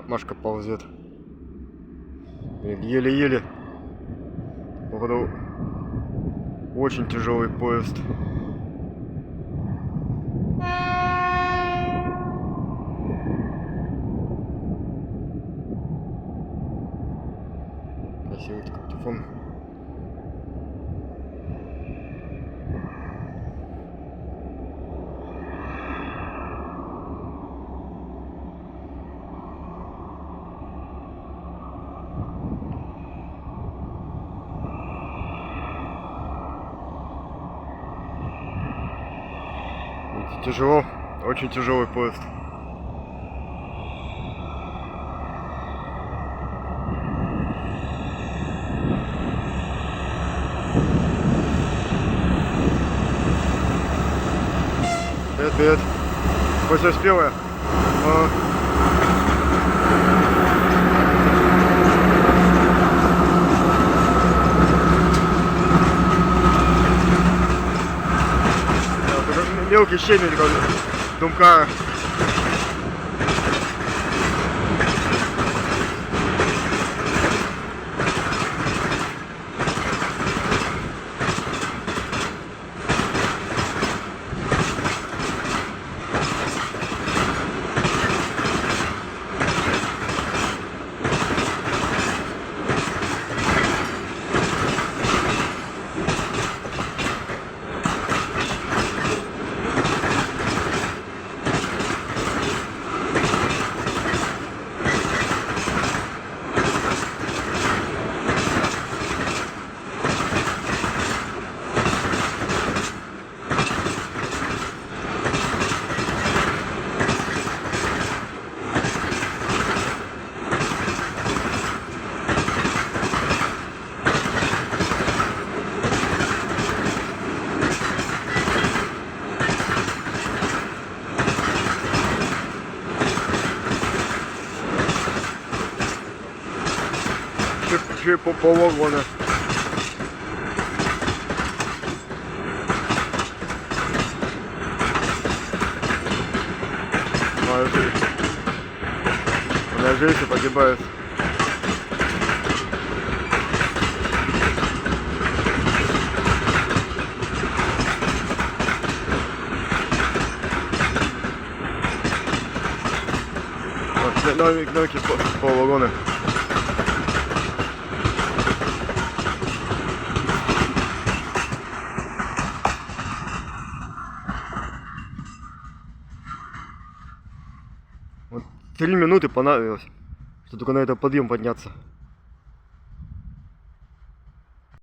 Машка ползет. Еле-еле. Походу, очень тяжелый поезд. Красивый такой телефон. Тяжело, очень тяжелый поезд. Привет, привет. Хоть успела? Мелкий щебень, такой думка. Ще по вагону. Она жизнь погибает. Вот, новенький по вагону. Вот 3 минуты понадобилось, чтобы только на этот подъем подняться.